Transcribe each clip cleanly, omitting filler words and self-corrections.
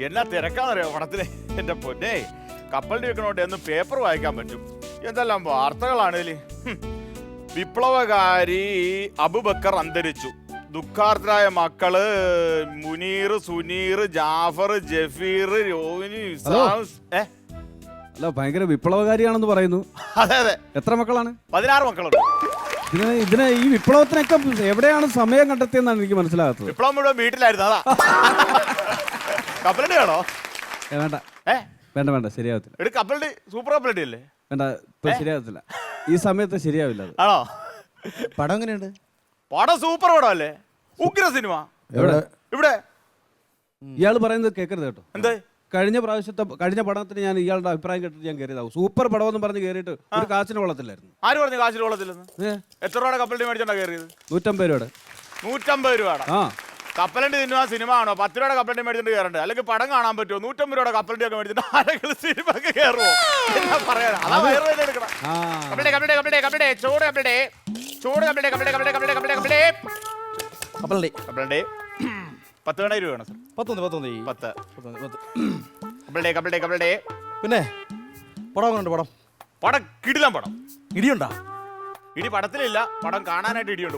എന്നാ തിരക്കാന്നറിയോ പടത്തില് എന്റെ പൊന്നെ. കപ്പലിന്റെ വെക്കണോട്ട് എന്ന് പേപ്പർ വായിക്കാൻ പറ്റും. എന്തെല്ലാം വാർത്തകളാണ് ഇതില്. വിപ്ലവകാരി അബുബക്കർ അന്തരിച്ചു. ദുഃഖാർത്തരായ മക്കള് മുനീർ, സുനീർ, ജാഫർ, ജഫീർ, രോഹിണി. അല്ല, ഭയങ്കര വിപ്ലവകാരിയാണെന്ന് പറയുന്നു. അതെ അതെ. എത്ര മക്കളാണ്? 16 മക്കളുണ്ട്. ഇതിന് ഈ വിപ്ലവത്തിനൊക്കെ എവിടെയാണ് സമയം കണ്ടെത്തിയെന്നാണ് എനിക്ക് മനസ്സിലാകാത്തത്. വിപ്ലവം മുഴുവൻ വീട്ടിലായിരുന്നു. അതാ. കപ്പലണ്ടി വേണോ? വേണ്ട വേണ്ട വേണ്ട, ശരിയാവത്തില്ല. കപ്പലണ്ടി സൂപ്പർ കപ്പലണ്ടി അല്ലേ? വേണ്ട, ഇപ്പൊ ശരിയാവത്തില്ല. ഈ സമയത്ത് ശരിയാവില്ല. ആണോ? പടം എങ്ങനെയുണ്ട്? പടം സൂപ്പർ പടം അല്ലേ? ഉഗ്ര സിനിമ. ഇവിടെ ഇയാൾ പറയുന്നത് കേൾക്കരുത് കേട്ടോ. എന്തേ? കഴിഞ്ഞ പടത്തിന് ഞാൻ ഇയാളുടെ അഭിപ്രായം കേട്ടിട്ട് ഞാൻ കയറിയതാവും. സൂപ്പർ പടം എന്ന് പറഞ്ഞ് കയറിയിട്ട് ഒരു കാശിന് കൊള്ളത്തില്ലായിരുന്നു. ആര് പറഞ്ഞു കാശിന് കൊള്ളത്തില്ലെന്ന്? എത്ര രൂപയുടെ കപ്പലണ്ടി മേടിച്ചോണ്ടാ കയറിയത്? 150 രൂപയുടെ. 150 രൂപയുടെ കപ്പലണ്ടി തിന്നുക സിനിമ ആണോ? 10 രൂപയുടെ കപ്പലണ്ടി മേടിച്ചിട്ട് കയറണ്ടേ? അല്ലെങ്കിൽ പടം കാണാൻ പറ്റുമോ? 150 രൂപയുടെ കപ്പലണ്ടി ഒക്കെ മേടിച്ചിട്ട് ആരെങ്കിലും സിനിമ ഒക്കെ കയറുമോ? എന്നാ പറയാ. അതാ വേറെ എടുക്കണം. കപ്പലണ്ടി 10 രൂപ വേണം സർ. 10 പിന്നെ പടം പടം കിടിലം പടം. ഇടിയുണ്ടാ? ഇടി പടത്തിലില്ല, പടം കാണാനായിട്ട് ഇടിയുണ്ട്.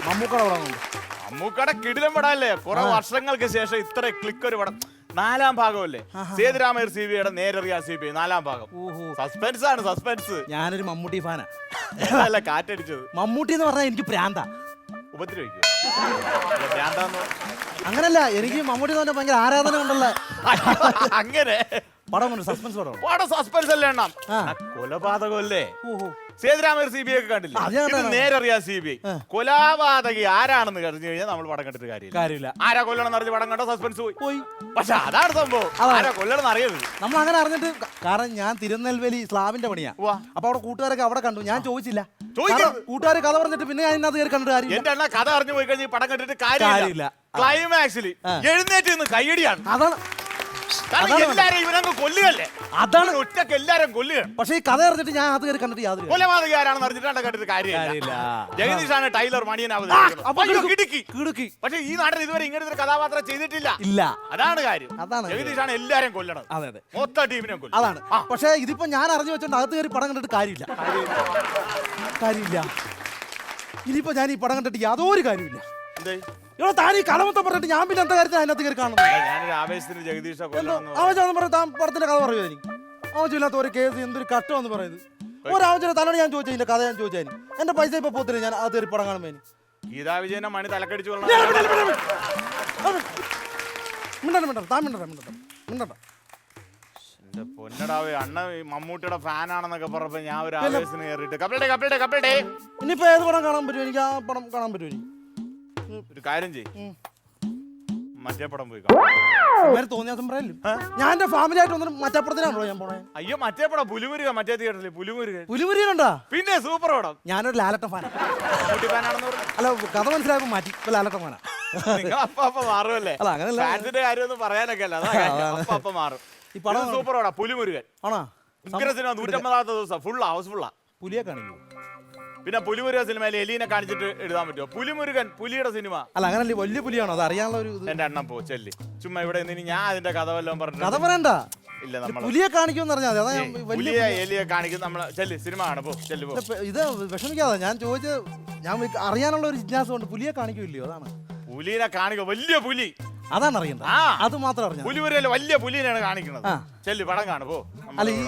മമ്മൂക്കയുടെ കിടിലം പടം അല്ലേ? കുറെ വർഷങ്ങൾക്ക് ശേഷം ഇത്ര ക്ലിക്ക് ഒരു പടം. 4ാം ഭാഗമല്ലേ? സേതുരാമയ്യർ CBIയുടെ നേരറിയാ CBI 4ാം ഭാഗം. സസ്പെൻസ് ആണ്, സസ്പെൻസ്. ഞാനൊരു മമ്മൂട്ടി ഫാനാ. അല്ല, കാറ്റടിച്ചത്. മമ്മൂട്ടി എന്ന് പറഞ്ഞാൽ എനിക്ക് പ്രാന്താ. ഉപദ്രവിക്കും. അങ്ങനല്ല, എനിക്ക് മമ്മൂട്ടി എന്ന് പറഞ്ഞാൽ ഭയങ്കര ആരാധന ഉണ്ടല്ലോ. അങ്ങനെ പടം കൊണ്ട് സസ്പെൻസ് പടം സസ്പെൻസ് അല്ലേ എണ്ണം? കൊലപാതകം അല്ലേ? സേതുരാമയ്യർ CBI ഒക്കെ കണ്ടില്ല? നേരറിയാ CBI. കൊലപാതകി ആരാണെന്ന് കറിഞ്ഞു കഴിഞ്ഞാൽ നമ്മൾ പടം കണ്ടിട്ട് കാര്യമില്ല. ആരാ കൊല്ലണം അറിഞ്ഞ് പടം കണ്ടോ സസ്പെൻസ് പോയി. പക്ഷെ അതാണ് സംഭവം. ആരാ കൊല്ലണം അറിയരുത്. നമ്മൾ അങ്ങനെ അറിഞ്ഞിട്ട്, കാരണം ഞാൻ തിരുനെൽവേലി സ്ലാബിന്റെ പണിയാ. അപ്പൊ അവിടെ കൂട്ടുകാരൊക്കെ അവിടെ കണ്ടു. ഞാൻ ചോദിച്ചില്ല. കൂട്ടുകാർ കഥ പറഞ്ഞിട്ട് പിന്നെ ഞാൻ ഇന്നത് കയറി കണ്ടിട്ട് കാര്യം. എന്റെ അണ്ണ കഥ അറിഞ്ഞു പോയി കഴിഞ്ഞാൽ പടം കണ്ടിട്ട് കാര്യമില്ല. ക്ലൈമാക്സിൽ എഴുന്നേറ്റ് നിന്ന് കൈയടിയാണ്. അതാണ് എല്ലാരും ഇവനങ്ങ് കൊല്ലുകല്ലേ. അതാണ് ഒറ്റക്ക് എല്ലാരും കൊല്ലുകയാണ്. പക്ഷെ ഈ കഥ അറിഞ്ഞിട്ട് ഞാൻ അത് കയറി കണ്ടിട്ട് യാതൊരു കൊലപാതകി ആരാണെന്ന് അറിഞ്ഞിട്ട് കണ്ടിട്ട് കാര്യമില്ല. ജഗദീഷാണ് ടൈലർ മണിയനാവുന്നത്. പക്ഷെ ഈ നാട്ടിൽ ഇതുവരെ ഇങ്ങനത്തെ ഒരു കഥാപാത്രം ചെയ്തിട്ടില്ല. അതാണ് കാര്യം. ജഗദീഷാണ് എല്ലാരും കൊല്ലണം. മൊത്തം ടീമിനെ കൊല്ലും. അതാണ്. പക്ഷെ ഇതിപ്പോ ഞാൻ അറിഞ്ഞു വെച്ചോണ്ട് അകത്ത് കയറി പടം കണ്ടിട്ട് കാര്യമില്ല. ഇനിയിപ്പോ ഞാൻ ഈ പടം കണ്ടിട്ട് യാതൊരു കാര്യമില്ല. താൻ ഈ കലമൊത്തം പറഞ്ഞിട്ട് ഞാൻ പിന്നെ എന്താ കാര്യത്തിൽ അതിനകത്ത് കയറി കാണുന്നത്? ആവശ്യം പറഞ്ഞ താൻ പടത്തിന്റെ കഥ പറയുമോ? എനിക്ക് ആവശ്യമില്ലാത്ത ഒരു കേസ്, എന്തൊരു കട്ടമെന്ന് പറയുന്നത്. ഒരാവശ്യം തന്നോട് ഞാൻ ചോദിച്ചതിന്റെ കഥ ഞാൻ ചോദിച്ചാൽ എന്റെ പൈസ ഇപ്പൊ പോത്തില്ല. ഞാൻ അത് കയറി പടം കാണുമ്പോ ഗീതാ വിജയനെ മണി തലക്കടിച്ചു. എന്റെ പൊന്നടാവേ, അണ്ണ മമ്മൂട്ടിയുടെ ഫാനാണെന്നൊക്കെ പറഞ്ഞപ്പോ ഞാൻ ഒരു ആവേശത്തിന് കയറിയിട്ട് ഇനിയിപ്പോ ഏത് പടം കാണാൻ പറ്റും? എനിക്ക് ആ പടം കാണാൻ പറ്റുമോ? എനിക്ക് ഒരു കാര്യം ചെയ്യും, മറ്റേ പടം പോയി തോന്നിയാസം പറയല്ലോ. ഞാൻ എന്റെ ഫാമിലി ആയിട്ട് ഒന്നും മറ്റേ പടത്തിനാണല്ലോ ഞാൻ പോണേ. അയ്യോ, മറ്റേ പടം പുലിമുരുക. മറ്റേ തിയേറ്ററിൽ പുലിമുരുകണ്ടാ? പിന്നെ സൂപ്പർ പടം. ഞാനൊരു ലാലട്ട ഫാനാ. ഫാനാണെന്ന് പറഞ്ഞു. അല്ല, കഥ മനസ്സിലായപ്പോ മാറ്റി. ഇപ്പൊ ലാലട്ട ഫാനാ. അപ്പ മാറുമല്ലേ? ഫാൻസിന്റെ കാര്യമൊന്നും പറയാനൊക്കെ അല്ല. അപ്പ മാറും. ഈ പടം സൂപ്പർ പടം പുലിമുരുകൻ. ആണോ? 150ാമത്തെ ദിവസം ഫുൾ ഹൗസ്ഫുള്ളാ. പുലിയെ കാണിക്കൂ. പിന്നെ പുലിമുരുകൻ സിനിമയിൽ എലീനെ കാണിച്ചിട്ട് എഴുതാൻ പറ്റുമോ? പുലിമുരുകൻ പുലിയുടെ സിനിമ അല്ല, അങ്ങനല്ലേ? വലിയ പുലിയാണോ? അത് അറിയാനുള്ള ഒരു എന്റെ എണ്ണം പോ ചെല്ലി. ചുമ്മാ ഇവിടെ ഞാൻ അതിന്റെ കഥ വല്ലതും പറഞ്ഞു. കഥ പറയണ്ട. ഇല്ല, നമ്മൾ പുലിയെ കാണിക്കുമെന്ന് പറഞ്ഞാൽ പുലിയെ എലിയെ കാണിക്കും. നമ്മള് ചെല്ലി സിനിമ കാണും. പോ ചെല്ലി പോ. ഇത് വിഷമിക്കാതെ ഞാൻ ചോദിച്ചത്, ഞാൻ അറിയാനുള്ള ഒരു ജിജ്ഞാസ കൊണ്ട്. പുലിയെ കാണിക്കില്ലയോ? അതാണ്. പുലിനെ കാണിക്കും. വലിയ പുലി. അതാണ് അറിയണ്ട. അത് മാത്രം അറിയാം. പുലിമുരുകൻ വലിയ പുലിനെയാണ് കാണിക്കുന്നത്. ചെല്ലി പടം കാണും. പോ. അല്ല, ഈ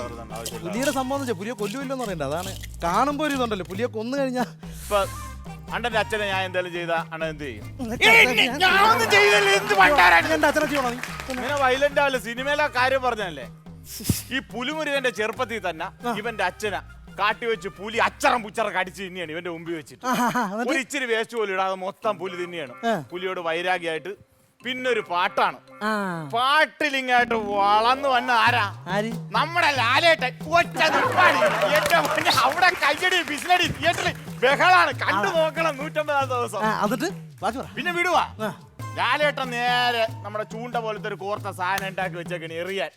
പുലിയുടെ സംഭവം പുലിയെ കൊല്ലുമില്ലെന്ന് പറയണ്ട. അതാണ് കാണുമ്പോ ഒരു ഇതുണ്ടല്ലോ. പുലിയെ കൊന്നു കഴിഞ്ഞാൽ ഇപ്പൊ അണ്ണന്റെ അച്ഛനെ ഞാൻ എന്തായാലും ചെയ്താ അണ്ണൻ എന്ത് ചെയ്യും? ഇങ്ങനെ വയലന്റ് ആവില്ല. സിനിമയിലെ കാര്യം പറഞ്ഞല്ലേ. ഈ പുലിമുരുകന്റെ ചെറുപ്പത്തിൽ തന്നെ ഇവന്റെ അച്ഛനെ കാട്ടി വെച്ച് പുലി അച്ചറം പുച്ചറ കടിച്ച് തിന്നിയാണ് ഇവന്റെ മുമ്പിൽ വെച്ചിട്ട്. ഒരു ഇച്ചിരി വേസ്റ്റ് പോലും ഇടാതെ മൊത്തം പുലി തിന്നിയാണ്. പുലിയോട് വൈരാഗ്യമായിട്ട് പിന്നൊരു പാട്ടാണ്. പാട്ടിലിങ്ങായിട്ട് വളർന്നു വന്ന ആരാ? നമ്മുടെ ലാലേട്ടൻ. അവിടെ കയ്യടി ബിസിനടി തിയേറ്ററിൽ ബഹളാണ്. കണ്ടു നോക്കണം. 150ാമത്തെ ദിവസം. പിന്നെ വിടുവാ. ലാലേട്ടൻ നേരെ നമ്മുടെ ചൂണ്ട പോലത്തെ ഒരു കോർത്ത സാധനം ഉണ്ടാക്കി വെച്ചേക്കണി എറിയാൻ.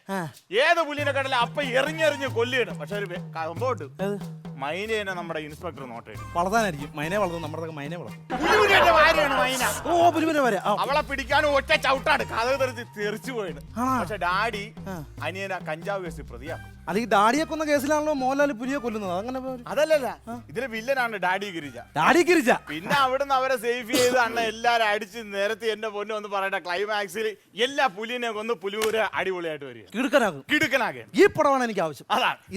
ഏത് പുലിനെ കണ്ടല്ല അപ്പൊ എറിഞ്ഞെറിഞ്ഞ് കൊല്ലിയിടും. പക്ഷെ ഒരു സംഭവമുണ്ട്, മൈനേനെ നമ്മുടെ ഇൻസ്പെക്ടർ നോട്ട് ചെയ്യും. വളർത്താനായിരിക്കും മൈനെ വളർത്തും, നമ്മുടെ മൈനെ വളർത്തും. പുലിമുരുകന്റെ ഭാര്യയാണ് മൈന. ഓ പുലിമുരുകൻ വരെ അവളെ പിടിക്കാനും ഒറ്റ ചവിട്ടാണ് കഥ തെറിച്ചു പോയത്. പക്ഷെ ഡാഡി അനിയന കഞ്ചാവ് കേസ് പ്രതിയാക്കും. അത് ഈ ഡാഡിയെ കൊന്ന കേസിലാണല്ലോ മോഹൻലാൽ പുലിയെ കൊല്ലുന്നത്. അങ്ങനെ അതല്ലല്ല, ഇതിലെ വില്ലനാണ് ഡാഡി ഗിരിജ. ഡാഡി ഗിരിജ. പിന്നെ അവിടുന്ന് അവരെ സേഫ് ചെയ്ത് അണ്ണ എല്ലാരും അടിച്ച് നേരത്തെ എന്റെ പൊന്നു ഒന്ന് പറയട്ടെ, ക്ലൈമാക്സിൽ എല്ലാ പുലിനെ കൊന്ന് പുലിയൂര് അടിപൊളിയായിട്ട് വരിക, കിടുക്കനാകെ. ഈ പടമാണ് എനിക്ക് ആവശ്യം.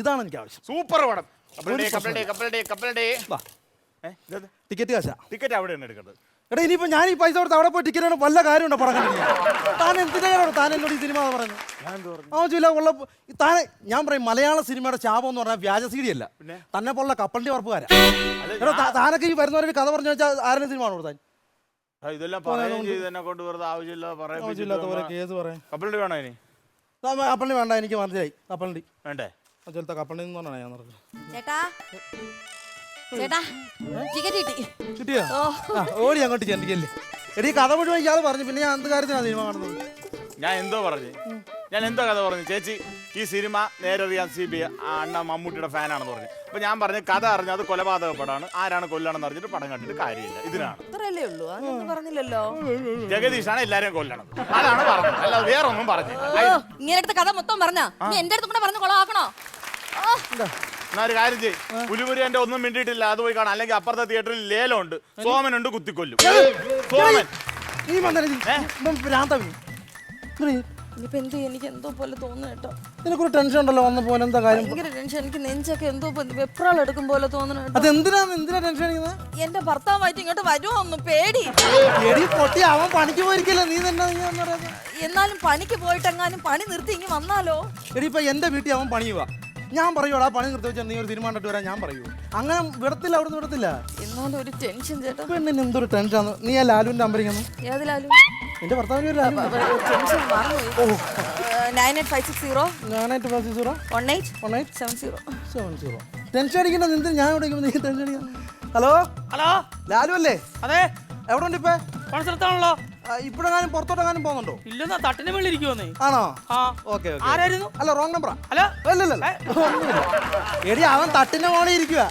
ഇതാണ് എനിക്ക് ആവശ്യം. സൂപ്പർ പടം. ടിക്കറ്റ് കാശാ. ടിക്കറ്റ് അവിടെയാണ് എടുക്കേണ്ടത്. എടാ ഇനിയിപ്പോ ഞാൻ ഈ പൈസ കൊടുത്ത് അവിടെ പോയി ടിക്കറ്റ് വല്ല കാര്യമുണ്ടോ പടം കണ്ടിട്ട്? താൻ എന്തിനാണോ താൻ എന്നോട് ഈ സിനിമ പറഞ്ഞു? ആവശ്യമില്ല ഉള്ള താനെ. ഞാൻ പറയും മലയാള സിനിമയുടെ ശാപം എന്ന് പറഞ്ഞാൽ വ്യാജ സീഡി അല്ല, തന്നെ പോലുള്ള കപ്പലിന്റെ ഉറപ്പുകാരാ. എടാ താനൊക്കെ ഈ വരുന്നവരെ കഥ പറഞ്ഞു വെച്ചാൽ ആരുടെ സിനിമ ആണ് കൊടുത്താൻ? ഇതെല്ലാം കൊണ്ട് വെറുതെ ആവശ്യമില്ലാത്ത കേസ് പറയാം. കപ്പലണ്ടി വേണോ ഇനി? കപ്പലിന് വേണ്ട, എനിക്ക് മനസ്സിലായി. കപ്പലണ്ടി വേണ്ടേ? ചിലത്തെ കപ്പലിൽ നിന്ന് പറഞ്ഞാണ് ഞാൻ പറഞ്ഞത്. ചേട്ടാ ടിക്കറ്റ് കിട്ടി. കിട്ടിയോ? ഓടി അങ്ങോട്ട് ചെണ്ടിക്കല്ലേ. എടീ കഥ മുഴുവൻ ഇയാൾ പറഞ്ഞു, പിന്നെ ഞാൻ എന്ത് കാര്യത്തിനാണ് സിനിമ കാണുന്നത്? ഞാൻ എന്തോ കഥ പറഞ്ഞു ചേച്ചി. ഈ സിനിമ നേരെ അറിയാൻ CBI അണ്ണ മമ്മൂട്ടിയുടെ ഫാനാണെന്ന് പറഞ്ഞു. അപ്പൊ ഞാൻ പറഞ്ഞു കഥ അറിഞ്ഞു അത് കൊലപാതക പടമാണ്, ആരാണ് കൊല്ലണമെന്ന് അറിഞ്ഞിട്ട് പടം കണ്ടിട്ട് കാര്യമില്ല. ഇതിനാണ് അത്രയല്ലേ ഉള്ളൂ, അതൊന്നും പറഞ്ഞില്ലല്ലോ. ജഗദീഷാണ് എല്ലാരെയും കൊല്ലണം, അതാണ് പറഞ്ഞത്, അല്ല വേറെ ഒന്നും പറഞ്ഞു. ഇങ്ങനെ കഥ മൊത്തം പറഞ്ഞാ എന്റെ അടുത്ത് കൂടെ പറഞ്ഞു കൊളാക്കണോ? എന്നാ ഒരു കാര്യം ചെയ്യും, പുലിമുരി എന്റെ ഒന്നും മിണ്ടിയിട്ടില്ല, അത് പോയി കാണാം. അല്ലെങ്കിൽ അപ്പുറത്തെ തിയേറ്ററിൽ ലേലമുണ്ട്, സോമനുണ്ട്, കുത്തിക്കൊല്ലും. സോമൻ ഇനിയിപ്പോ എന്ത് എനിക്ക് എന്തോ പോലെ തോന്നുന്നു കേട്ടോ. നിനക്കൊരു ടെൻഷൻ ഉണ്ടല്ലോ വന്ന പോലെ. എന്താ കാര്യം? ഭയങ്കര ടെൻഷൻ. എനിക്ക് നെഞ്ചൊക്കെ എന്തോ വെപ്രാൾ എടുക്കും പോലെ തോന്നുന്നു കേട്ടോ. എന്തിനാ ടെൻഷൻ അടിക്കുന്നത്? എന്റെ ഭർത്താവായിട്ട് ഇങ്ങോട്ട് വരുമോ ഒന്ന് പേടി. പൊട്ടി അവൻ പണിക്ക് പോയിരിക്കല്ലോ, നീ തന്നെ. എന്നാലും പണിക്ക് പോയിട്ടെങ്ങാനും പണി നിർത്തി ഇങ്ങ് വന്നാലോ? എടി ഇപ്പൊ എന്റെ വീട്ടിൽ അവൻ പണിയുവാ, ഞാൻ പറയൂടാ പണി നിർത്തി വെച്ചാൽ നീ ഒരു സിനിമ കണ്ടിട്ട് വരാൻ ഞാൻ പറയൂ. അങ്ങനെ വിടത്തില്ല, അവിടുന്ന് വിടത്തില്ല. എന്നാലും ഒരു ടെൻഷൻ ചേട്ടാ. പെണ്ണിന് എന്തൊരു ടെൻഷനാണ്. നീ ആ ലാലുവിന്റെ നമ്പറിങ്ങന്നു. ഏത് ലാലു? എന്റെ ഭർത്താവിന് ഒരു ടെൻഷൻ മറന്നുപോയി. 98560 1870. ടെൻഷൻ അടിക്കണ്ട, നിന്ന് ഞാൻ ഇവിടെ നീ ടെൻഷൻ അടിക്കണം. ഹലോ ലാലു അല്ലേ? അതെ. എവിടെ ഉണ്ട് ഇപ്പൊ? പണസ്ഥലത്താണല്ലോ. ഇപ്പോഴെങ്ങാനും പുറത്തോട്ടെങ്ങാനും പോകുന്നുണ്ടോ? ഇല്ലെന്നാ തട്ടിന് മേളിൽ ഇരിക്കുവോന്നേ. ആണോ? ആ ഓക്കെ. ആരായിരുന്നു? അല്ല റോങ് നമ്പറാ. അല്ല എടി അവൻ തട്ടിന്റെ മോളിൽ ഇരിക്കുക.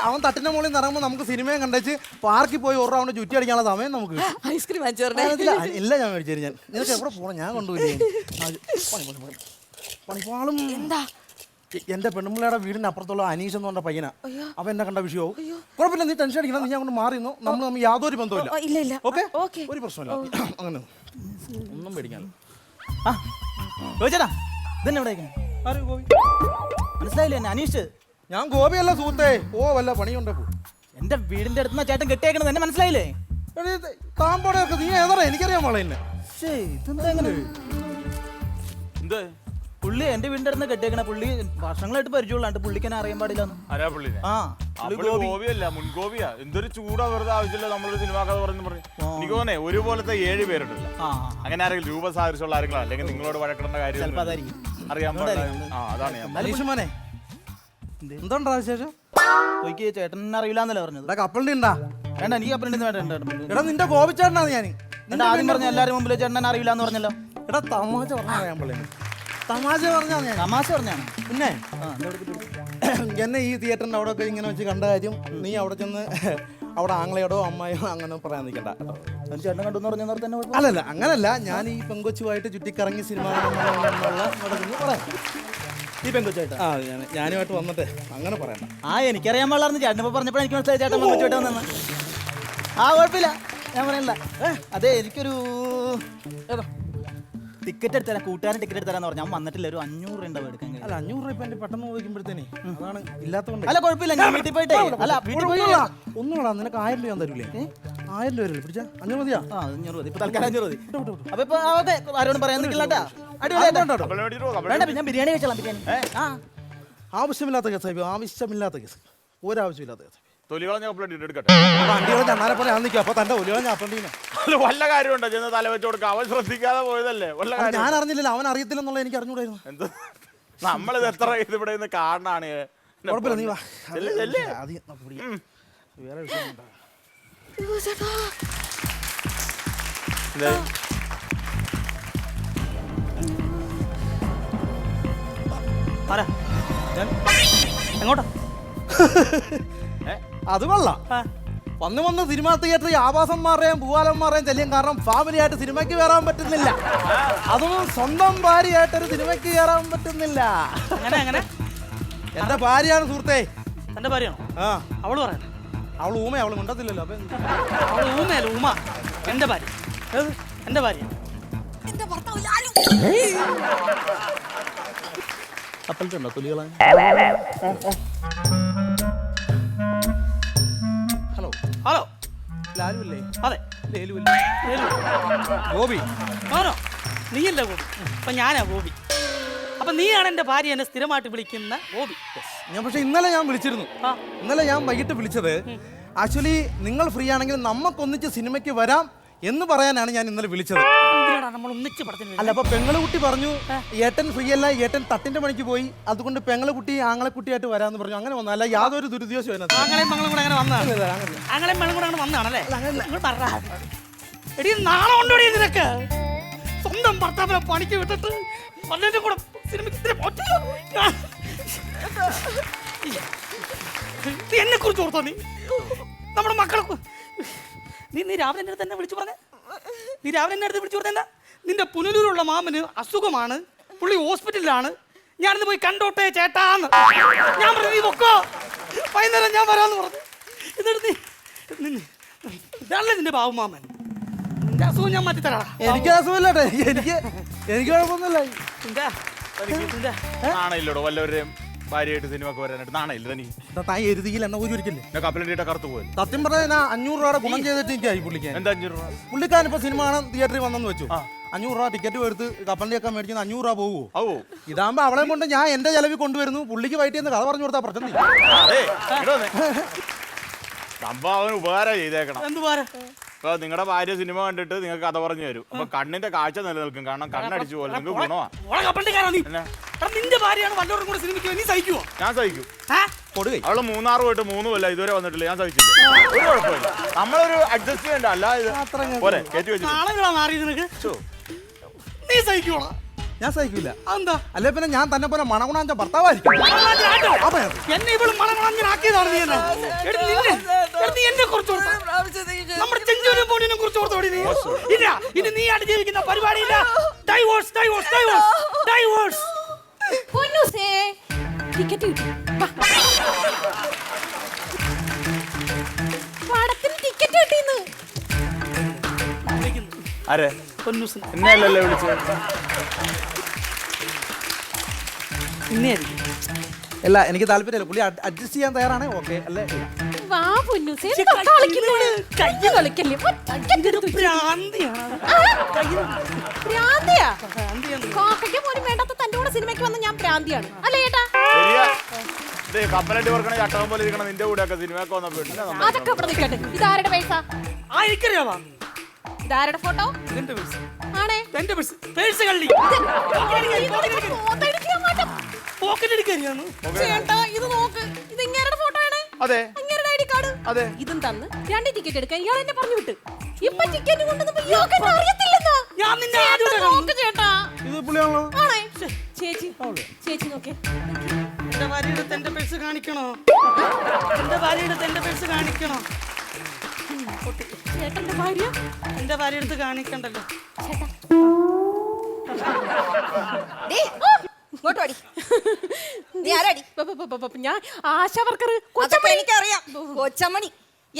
അവൻ തട്ടിന്റെ മോളിൽ നിന്ന് ഇറങ്ങുമ്പോൾ നമുക്ക് സിനിമയും കണ്ടേച്ച് പാർക്കിൽ പോയി ഒരു റൗണ്ട് ചുറ്റി അടിക്കാനുള്ള സമയം നമുക്ക്. ഐസ്ക്രീം ഇല്ല ഞാൻ മേടിച്ചു തരും. ഞാൻ നിനക്ക് എവിടെ പോകണം? ഞാൻ കൊണ്ടുപോയി. പണിപ്പാളും എന്താ? എന്റെ പെണ്ണുമ്പിള്ളയുടെ വീടിന്റെ അപ്പുറത്തുള്ള അനീഷ് എന്ന് പറഞ്ഞ പയ്യനാ. അവൻ എന്നെ കണ്ട വിഷയവും. കുഴപ്പമില്ല, നീ ടെൻഷൻ അടിക്കണം. നീ അങ്ങോട്ട് മാറിയുന്നു. നമ്മൾ യാതൊരു ബന്ധമില്ല. ഓക്കെ, ഒരു പ്രശ്നമില്ല. അങ്ങനെ ഒന്നും പേടിക്കാനില്ല. മനസ്സിലായില്ലേ എന്നെ അനീഷ്? ഞാൻ ഗോപിയല്ല സുഹൃത്തേ. വല്ല പണിയുണ്ടോ? എന്റെ വീടിന്റെ അടുത്ത് ചേട്ടൻ കെട്ടിയേക്കണത് എന്നെ മനസ്സിലായില്ലേ? താമ്പോടെയൊക്കെ നീ ഏതാ? എനിക്കറിയാൻ മോളെ എന്നെ. പുള്ളി എന്റെ വീടിന്റെ അടുത്ത് കെട്ടിയേക്കണ. പുള്ളി വർഷങ്ങളായിട്ട് പരിചയമുള്ളാണ്ട് പുള്ളിക്ക് എന്നെ അറിയാൻ പാടില്ല. എന്തൊരു ചൂടാ, വെറുതെ ആവശ്യമില്ല നമ്മളൊരു സിനിമ കഥ പറഞ്ഞു പറഞ്ഞു. എനിക്ക് തോന്നേ ഒരുപോലത്തെ 7 പേരുണ്ടല്ലോ. അങ്ങനെ ആരെങ്കിലും രൂപസാദൃശ്യമുള്ള ആരെങ്കിലും അല്ലെങ്കിൽ നിങ്ങളോട് വഴക്കിടേണ്ട കാര്യം അറിയാൻ പാടില്ല. അതാണ് ഞാൻ. എന്തുണ്ടാ വിശേഷം? ചേട്ടൻ അറിയില്ലാന്നല്ലേ പറഞ്ഞത്? കപ്പലിന്റെ ഉണ്ടാ? വേണ്ട, എനിക്ക് കപ്പലിന്റെ വേണ്ട. എടാ നിന്റെ ഗോപിച്ചേട്ടനാണ് ഞാൻ. ആദ്യം പറഞ്ഞ എല്ലാരും മുമ്പിൽ ചേട്ടൻ അറിയില്ലാന്ന് പറഞ്ഞല്ലോ. എടാ തമാശ പറഞ്ഞാ തമാശ പറഞ്ഞാണ് ഞാൻ. തമാശ പറഞ്ഞാണ്. പിന്നെ എന്നെ ഈ തിയേറ്ററിന്റെ അവിടെ ഒക്കെ ഇങ്ങനെ വെച്ച് കണ്ട കാര്യം നീ അവിടെ ചെന്ന് അവിടെ ആങ്ങളയോടോ അമ്മയോ അങ്ങനെ പറയാൻ നിൽക്കണ്ട. ചേട്ടൻ കണ്ടു പറഞ്ഞ തന്നെ. അല്ലല്ല അങ്ങനല്ല, ഞാൻ ഈ പെങ്കൊച്ചുമായിട്ട് ചുറ്റിക്കറങ്ങി സിനിമ പറയാം. ഈ പെങ്കൊച്ചായിട്ട് ഞാനുമായിട്ട് വന്നിട്ട് അങ്ങനെ പറയണ്ട. എനിക്കറിയാൻ പാടില്ലായിരുന്നു. ചേട്ടൻ ഇപ്പൊ പറഞ്ഞപ്പോൾ എനിക്ക് മനസ്സിലായി ചേട്ടൻ പെങ്കൊച്ചായിട്ട് വന്നെന്ന്. കുഴപ്പമില്ല, ഞാൻ പറയണ്ട. അതെ, എനിക്കൊരു ടിക്കറ്റ് എടുത്തരാം, കൂട്ടുകാരൻ ടിക്കറ്റ് എടുത്തരാന്ന് പറഞ്ഞാൽ ഞാൻ വന്നിട്ടില്ല. ഒരു 500 രൂപ എടുക്കാൻ. അല്ല 500 രൂപ ഇപ്പൊ എന്റെ പെട്ടെന്ന് ചോദിക്കുമ്പോഴത്തേനെ അതാണ് ഇല്ലാത്തതുകൊണ്ട്. അല്ല കുഴപ്പമില്ല, ഞാൻ വീട്ടിൽ പോയിട്ടേ. അല്ല വീട്ടിൽ പോയി ഒന്നുകൂടാ, നിനക്ക് 1000 രൂപ തരൂലേ? 1000 രൂപ വരില്ല, പിടിച്ചാ 500 മതിയാ? 500 മതി. ഇപ്പൊ തൽക്കാലം 500 മതി. അപ്പൊ ഇപ്പൊ ആരോടും പറയാൻ നിൽക്കില്ലാട്ടാ. ഞാൻ ബിരിയാണി കഴിച്ചോളാം. ബിരിയാണി ആവശ്യമില്ലാത്ത കേസ്, ആവശ്യമില്ലാത്ത കേസ്, ഒരാവശ്യമില്ലാത്ത കേസ്. തൊലികളഞ്ഞ കപ്പലണ്ടി എടുക്കട്ടെ. അപ്പൊ തന്റെ ഒലികളഞ്ഞ അപ്പണ്ടീനെ വല്ല കാര്യമുണ്ടോ? ചെന്ന് തല വെച്ച് കൊടുക്കുക. അവൻ ശ്രദ്ധിക്കാതെ പോയതല്ലേ. വല്ല കാര്യം ഞാൻ അറിഞ്ഞില്ല, അവൻ അറിയത്തില്ലെന്നുള്ള എനിക്ക് അറിഞ്ഞൂടായിരുന്നു. എന്ത് നമ്മളിത് എത്ര ഇവിടെ നിന്ന് കാണാണ്. കുഴപ്പമില്ല, നീ വാ. ചേട്ടാ ആരാ? എങ്ങോട്ടാ? അത് കൊള്ളാം. വന്ന് സിനിമാ തിയേറ്ററിൽ ആവാസന്മാരെയും ഭൂവാലന്മാരെയും ചെല്ലും. കാരണം ഫാമിലി ആയിട്ട് സിനിമയ്ക്ക് കയറാൻ പറ്റുന്നില്ല. അതും സ്വന്തം ഭാര്യയായിട്ടൊരു സിനിമയ്ക്ക് കയറാൻ പറ്റുന്നില്ല. അങ്ങനെ എന്റെ ഭാര്യയാണ് സുഹൃത്തേ. എന്റെ ഭാര്യയാണോ? ആ, അവള് പറയാം. അവള് ഊമ, അവള് മിണ്ടത്തില്ലല്ലോ. അപ്പൊ അവള് ഊമയല്ല, ഊമ. എന്റെ ഭാര്യ. എന്റെ ഭാര്യ. എന്റെ ഭർത്താവ് ലാലു. കപ്പലിട്ടുണ്ടോ തൊലികളാ? Hello hello. ലാലുവല്ലേ? അതെ. ലേലുവല്ലേ? ഗോപി. ആണോ? നീയല്ല ഗോപി. അപ്പൊ ഞാനാ ഗോപി. അപ്പൊ നീയാണ് എന്റെ ഭാര്യ എന്നെ സ്ഥിരമായിട്ട് വിളിക്കുന്ന ഗോപി. പക്ഷെ ഇന്നലെ ഞാൻ വിളിച്ചിരുന്നു. ഇന്നലെ ഞാൻ വൈകിട്ട് വിളിച്ചത് ആക്ച്വലി നിങ്ങൾ ഫ്രീ ആണെങ്കിൽ നമുക്കൊന്നിച്ച് സിനിമയ്ക്ക് വരാം എന്ന് പറയാനാണ് ഞാൻ ഇന്നലെ വിളിച്ചത്. നമ്മൾ ഒന്നിച്ച് പടത്തിന് അല്ല, അപ്പൊ പെങ്ങളുകുട്ടി പറഞ്ഞു ഏട്ടൻ ഫ്രീ അല്ല, ഏട്ടൻ തട്ടിന്റെ പണിക്ക് പോയി, അതുകൊണ്ട് പെങ്ങളുകുട്ടി ആങ്ങളെക്കുട്ടിയായിട്ട് വരാന്ന് പറഞ്ഞു. അങ്ങനെ വന്നു. അല്ല യാതൊരു ദുരുദ്ദേശവും അതിനകത്ത്. ആങ്ങളെയും മകളും കൂടെ അങ്ങനെ വന്നതാണ്. ആങ്ങളെയും മകളും കൂടെ അങ്ങനെ വന്നതാണല്ലേ? എടി നാളെ കൊണ്ടോടി നിനക്ക്. സ്വന്തം ഭർത്താവിനെ പണിക്ക് വിട്ടിട്ട് പലരുടെ കൂടെ സിനിമയ്ക്ക് പറ്റില്ല. എന്നെ കുറിച്ച് ഓർത്തോ നീ? നമ്മുടെ മക്കളെ നീ രാവിലെ എൻ്റെ അടുത്ത് തന്നെ വിളിച്ചു പറഞ്ഞേ. നീ രാവിലെ എൻ്റെ അടുത്ത് വിളിച്ചു പറഞ്ഞ നിന്റെ പുനലൂരുള്ള മാമന് അസുഖമാണ്, പുള്ളി ഹോസ്പിറ്റലിലാണ്, ഞാനിന്ന് പോയി കണ്ടോട്ടെ ചേട്ടാന്ന്. ഞാൻ പറഞ്ഞു നീ പൊക്കോ, വൈകുന്നേരം ഞാൻ വരാമെന്ന് പറഞ്ഞു. എന്നിട്ട് നീ ഇതാണല്ലേ നിന്റെ ബാബു മാമൻ. നിന്റെ അസുഖം ഞാൻ മാറ്റിത്തരാടാ. എനിക്ക് അസുഖമില്ലട്ടെ, എനിക്ക് കുഴപ്പമൊന്നുമില്ല. നാണയില്ലടോ വല്ലവരുടെയും ഭാര്യയായിട്ട് സിനിമക്ക് വരാനായിട്ട്? നാണയില്ല തനിക്ക്? താൻ എരുതിയിൽ എണ്ണ ഊരിക്കല്ലേ? കപ്പലണ്ടിയുടെ കറുത്ത് പോയി. സത്യം പറഞ്ഞാൽ 500 രൂപയുടെ ഗുണം ചെയ്തിട്ട് എനിക്കായി പുള്ളിക്കാൻ. എന്താ 500 രൂപ? പുള്ളിക്കാരൻ ഇപ്പൊ സിനിമ കാണാൻ തിയേറ്ററിൽ വന്നെന്ന് വെച്ചു. 500 രൂപ ടിക്കറ്റ് എടുത്ത് കപ്പലിയൊക്കെ മേടിക്കുന്ന 500 രൂപ പോകുമോ? ഓ, ഇതാകുമ്പോ അവളെ കൊണ്ട് ഞാൻ എന്റെ ചെലവിൽ കൊണ്ടുവരുന്നു, പുള്ളിക്ക് വൈകിട്ട് കഥ പറഞ്ഞു കൊടുത്താ പ്രശ്നം. സംഭവം അവന് ഉപകാരം ചെയ്തേക്കണം. എന്തുവാരാ? അപ്പൊ നിങ്ങളുടെ ഭാര്യ സിനിമ കണ്ടിട്ട് നിങ്ങൾക്ക് കഥ പറഞ്ഞു തരും. അപ്പൊ കണ്ണിന്റെ കാഴ്ച നിലനിൽക്കും. കാരണം കണ്ണടിച്ചു പോലെ നിങ്ങൾക്ക് ഗുണമാ. നിന്റെ ഭാര്യയാണ് വല്ലവരും കൂടെ സിനിമയ്ക്ക് നീ സഹിക്കുവോ? ഞാൻ സഹിക്കും. കൊടുകൈ അവള് 3 പോയിട്ട് 3 കൊല്ലം ഇതുവരെ വന്നിട്ടില്ല. ഞാൻ സഹിച്ചില്ല. ഒരു കുഴപ്പമില്ല. നമ്മളൊരു അഡ്ജസ്റ്റ്മെന്റ് അല്ല ഇത്. പോരെ കയറ്റി വെച്ചു. നാളെ മാറി നിനക്ക് നീ സഹിക്കുവോളാ? ഞാൻ സഹിക്കില്ല. എന്താ? അല്ലെ പിന്നെ ഞാൻ തന്നെ പോലെ മണഗുണാഞ്ച ഭർത്താവായിരിക്കും. എന്നെ ഇവള് മണമണഞ്ഞാക്കിയതാണ് നീ എന്നെ. നീ എന്നെ കുറിച്ച് നമ്മുടെ ചെഞ്ചൂരും പോണിനെ കുറിച്ച് ഓർത്തോടി നീ. ഇല്ല, ഇനി നീ അടിച്ചിരിക്കുന്ന പരിപാടിയില്ല. Divorce divorce divorce divorce. പൊന്നൂസേ, ടിക്കറ്റ് കിട്ടി. പടത്തിന് ടിക്കറ്റ് കിട്ടിന്ന്. ആരെ? പൊന്നൂസ് എന്നെയല്ലല്ലേ വിളിച്ചത്? അല്ല, എനിക്ക് താല്പര്യമില്ല. പുള്ളി അഡ്ജസ്റ്റ് ചെയ്യാൻ തയ്യാറാണ്. ഓക്കെ അല്ലേ? വാ പൊന്നൂസേ, കളിക്കുന്നോട് കയ്യ് കളിക്കല്ലേ. കാക്കയ്ക്ക് പോലും വേണ്ടാത്ത തന്റെ കൂടെ സിനിമയ്ക്ക് വന്ന ഞാൻ പ്രാന്തിയാണ് അല്ലേ ചേട്ടാ? കപ്പലണ്ടി വർക്കണ ചട്ടകം പോലെ ഇരിക്കണം നിന്റെ കൂടെ ഒക്കെ സിനിമയൊക്കെ വന്ന പെണ്ണിനെ. അതൊക്കെ ഇവിടെ നിൽക്കട്ടെ. ഇതാരുടെ പൈസ? എനിക്കറിയാവാ. ഇതാരുടെ ഫോട്ടോ? എന്റെ പേഴ്സ്. ആണേ എന്റെ പേഴ്സ്. പേഴ്സ് കള്ളി. പോക്കറ്റടിക്കാരിയാണ് ചേട്ടാ. ഇത് നോക്ക്, ഇത് ഇങ്ങേരുടെ ഫോട്ടോ ആണ്. അതെ, ഇങ്ങേരുടെ ഐഡി കാർഡ്. അതെ. ഇതും തന്ന് 2 ടിക്കറ്റ് എടുക്കാൻ ഇയാൾ എന്നെ പറഞ്ഞു വിട്ടു. ഇപ്പൊ ടിക്കറ്റ് കൊണ്ടുവന്നപ്പോ ഇയാൾക്ക് എന്നെ അറിയത്തില്ലെന്നാ. ഞാൻ നിന്നെ ചേട്ടാ നോക്ക് ചേട്ടാ. ഇത് പുള്ളിയാണല്ലോ. ആണേ ചേച്ചി, ചേച്ചി നോക്കേ. എന്റെ ഭാര്യയുടെ എന്റെ പേഴ്സ് കാണിക്കണോ? എന്റെ ഭാര്യയുടെ എന്റെ പേഴ്സ് കാണിക്കണോ? ചേട്ടന്റെ ഭാര്യ എന്റെ ഭാര്യ എടുത്ത് കാണിക്കണ്ടല്ലോ. ചേട്ടാ ഇങ്ങോട്ട് വാടി. നീ ആരാടി? ഞാൻ ആശാ വർക്കർ. എനിക്കറിയാം, കൊച്ചമ്മണി.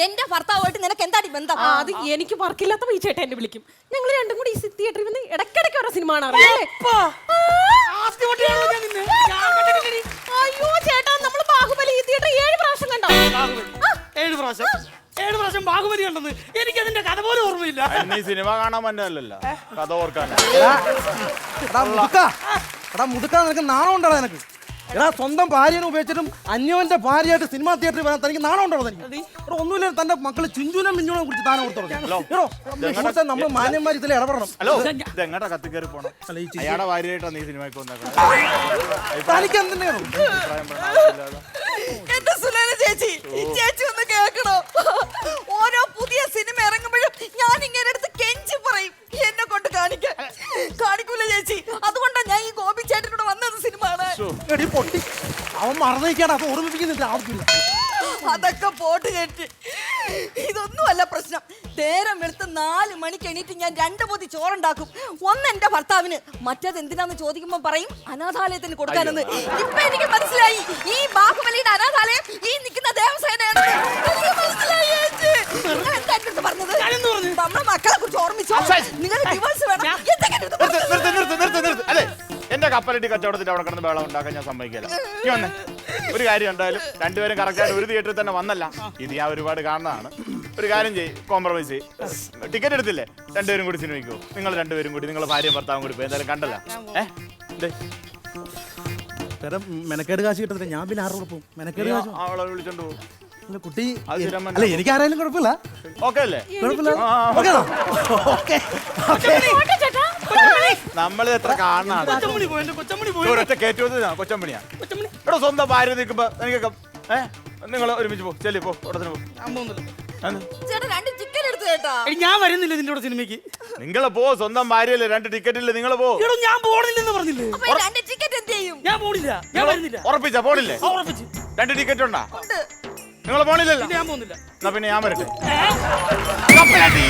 എന്റെ ഭർത്താവുമായിട്ട് നിനക്ക് എന്താടി ബന്ധം? അത് എനിക്ക് വർക്കില്ലാത്തപ്പോ ഈ ചേട്ടൻ എന്നെ വിളിക്കും. ഞങ്ങൾ രണ്ടും കൂടി ഈ തിയേറ്ററിൽ വന്ന് ഇടയ്ക്കിടയ്ക്ക് ഓരോ സിനിമ കാണാറില്ലേ? അയ്യോ ചേട്ടാ, നമ്മള് ബാഹുബലി ഈ തിയേറ്റർ 7 പ്രാവശ്യം കണ്ടോ? 7 പ്രാവശ്യം? 7 പ്രാവശ്യം ബാഹുബലി കണ്ടെന്ന് എനിക്ക് അതിന്റെ കഥ പോലും ഓർമ്മയില്ല. നീ സിനിമ കാണാൻ പറ്റല്ലോ, കഥ ഓർക്കാൻ. എടാ മുതുക്കാ, നിനക്ക് നാണം ഉണ്ടോ? നിനക്ക് എടാ സ്വന്തം ഭാര്യനെ ഉപയോഗിച്ചിട്ടും അന്യോന്റെ ഭാര്യയായിട്ട് സിനിമാ തിയേറ്ററിൽ വരാൻ തനിക്ക് നാണം ഉണ്ടോ? തനിക്ക് ഇവിടെ ഒന്നുമില്ല. തന്റെ മക്കള് ചിഞ്ചുനും മിഞ്ഞുനെ കുറിച്ച് താനം കൊടുത്തോ. നമ്മൾ മാന്യന്മാർ ഇതിൽ ഇടപെടണം. ഹലോ, ഇത് എങ്ങോട്ടാ കത്തിക്കേറി പോണം? അയാളുടെ ഭാര്യയായിട്ടാണ് നീ സിനിമയ്ക്ക് വന്നേക്കണം. തനിക്ക് എന്തിനാണ്? എന്റെ സുലേന ചേച്ചി, ചേച്ചി ഒന്ന് കേൾക്കണോ? ഓരോ പുതിയ സിനിമ ഇറങ്ങുമ്പോഴും ഞാൻ ഇങ്ങനെ അടുത്ത് കെഞ്ചി പറയും, എടി പൊട്ടി അവൻ മറന്നേക്കാണ് അത് ഓർമ്മിപ്പിക്കുന്നില്ല ആവശ്യമില്ല. അതൊക്കെ പോട്ട് കേട്ട് ഇതൊന്നുമല്ല പ്രശ്നം. നേരം വെളുത്ത് 4 മണിക്ക് എണീറ്റ് ഞാൻ 2 പൊതി ചോറുണ്ടാക്കും. ഒന്ന് എന്റെ ഭർത്താവിന്, മറ്റേത് എന്തിനാന്ന് ചോദിക്കുമ്പോ പറയും അനാഥാലയത്തിന് കൊടുക്കാനെന്ന്. ഇപ്പൊ എനിക്ക് മനസ്സിലായി ഈ ബാഹുബലിയുടെ അനാഥാലയം ഈ നിൽക്കുന്ന ദേവസേനയാണ്. എനിക്ക് മനസ്സിലായി ചേച്ചി. നിങ്ങൾ എന്താ എന്റെ അടുത്ത് പറഞ്ഞത്? നമ്മളെ മക്കളെ കുറിച്ച് ഓർമ്മിച്ചോ. നിങ്ങൾ ഡിവോഴ്സ് വേണം. എന്തൊക്കെ എന്റെ അടുത്ത് പറഞ്ഞത്? നിർത്ത്. അതെ, എന്റെ കപ്പലട്ടി കച്ചവടത്തിന്റെ അവിടെ കിടന്ന് വേളം ഉണ്ടാക്കാൻ ഞാൻ സമ്മതിക്കില്ല. നീ വന്നേ. ഒരു കാര്യം ഉണ്ടായാലും രണ്ടുപേരും കറക്റ്റായിട്ട് ഒരു തിയേറ്ററിൽ തന്നെ വന്നല്ല. ഇത് ഞാൻ ഒരുപാട് കാണുന്നതാണ്. ഒരു കാര്യം ചെയ്യ്, കോംപ്രമൈസ് ചെയ്യ്. ടിക്കറ്റ് എടുത്തില്ലേ? രണ്ടുപേരും കൂടി സിനിമയ്ക്കോ. നിങ്ങൾ രണ്ടുപേരും കൂടി, നിങ്ങൾ ഭാര്യയും ഭർത്താവും കൂടി പോയി എന്തായാലും കണ്ടല്ല. മെനക്കേട് കാശ് കിട്ടത്തില്ല. ഞാൻ പിന്നെ ആരുടെ പോകും? മെനക്കേട് കാശ് അവളെ വിളിച്ചോണ്ട് പോകും. കുട്ടി അത് ശരിയാ. അല്ല എനിക്ക് ആരായാലും കുഴപ്പമില്ല. ഓക്കെ അല്ലേ? കുഴപ്പമില്ല. ഓക്കെ. നമ്മൾ എത്ര കാണാണ്. കൊച്ചമ്മണി പോയി, എന്റെ കൊച്ചമ്മണി പോയി. ഒരൊറ്റ കയറ്റുമതി കൊച്ചമ്പണിയാ. കൊച്ചമ്മണി ഇവിടെ സ്വന്തം ഭാര്യ നിൽക്കുമ്പോ എനിക്കൊക്കെ നിങ്ങൾ ഒരുമിച്ച് പോ. ചെല്ലി പോ. ഉടനെ പോ. ഞാൻ പോകുന്നില്ല. ചേട്ടാ 2 ചിക്കൻ എടുത്തു കേട്ടാ. എടി, ഞാൻ വരുന്നില്ല നിന്റെ കൂടെ സിനിമയ്ക്ക്. നിങ്ങൾ പോ. സ്വന്തം ഭാര്യയല്ലേ, 2 ടിക്കറ്റില്ലേ, നിങ്ങൾ പോ. എടോ, ഞാൻ പോണില്ലെന്ന് പറഞ്ഞില്ലേ? അപ്പൊ ഈ 2 ടിക്കറ്റ് എന്ത് ചെയ്യും? ഞാൻ പോണില്ല, ഞാൻ വരുന്നില്ല. ഉറപ്പിച്ചാ പോണില്ലേ? ഉറപ്പിച്ച് 2 ടിക്കറ്റ് ഉണ്ടാ? ഉണ്ട്. നിങ്ങൾ പോണില്ലല്ലോ. ഞാൻ പോകുന്നില്ല. എന്നാ പിന്നെ ഞാൻ വരട്ടെ. ഏ? കപ്പലണ്ടി.